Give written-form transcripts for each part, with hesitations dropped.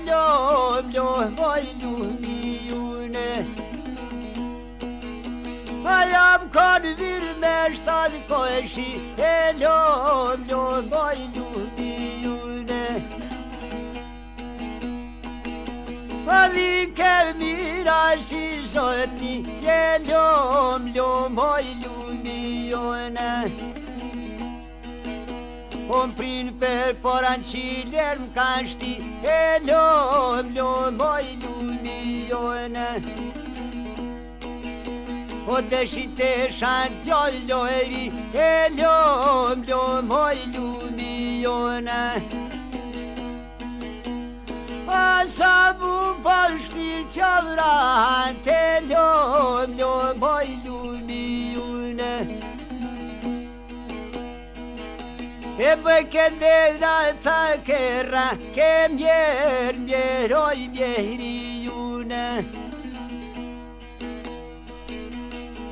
lom moj lumi june. A jam kanë virë me shtatë koeshi, lom moj lumi june. A vi ke mira si zotni, lom moj lumi june. Om prin per poranciljer m'kan shti, lom moj lumi jone. O deshite shantjoj lojri, lom moj lumi jone. A sa mu për shpirë qavran, lom moj lumi jone. E bë këndera ta kërra, ke mjeroj mjeri june.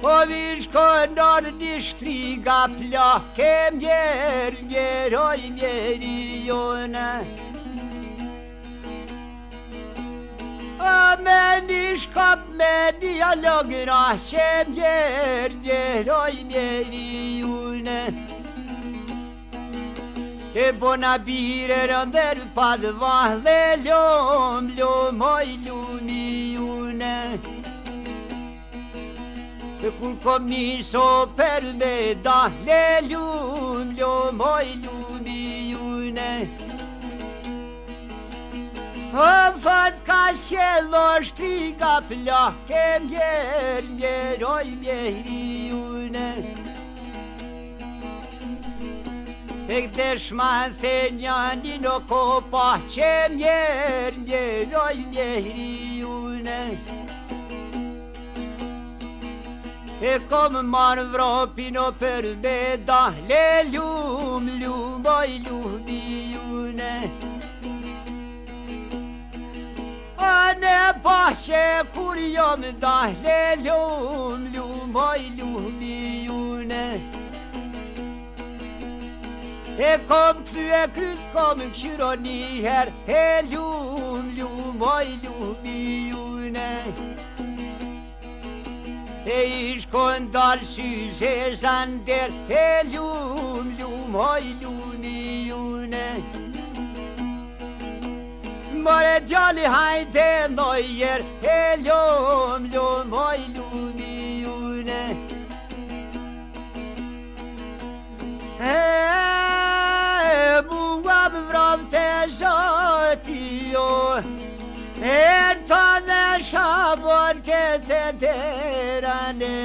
O vish këndor një shtriga pla, ke mjeroj mjeri june. A me një shkap me një alogra, që mjeroj mjeri june. E bona bire rënder pa dëva, lom moj lumi june. E kur kom niso per me da, lom moj lumi june. O fat ka qello shtriga pla, ke mjeroj mjeri june. E këtë shma the njani në kopa, që mjeroj mjeri june. E kom marë vropi në për beda, lum moj lumi june. A ne pa që kur jom da, lum moj lumi june. E kom këthy e kryt, kom këshyro njëher, lum moj lumi june. E ish këndar syze zander, lum moj lumi june. More djali hajde nojer, lum moj lumi june. Mua më vrov të zoti jo, e të në shabon këtë të derane.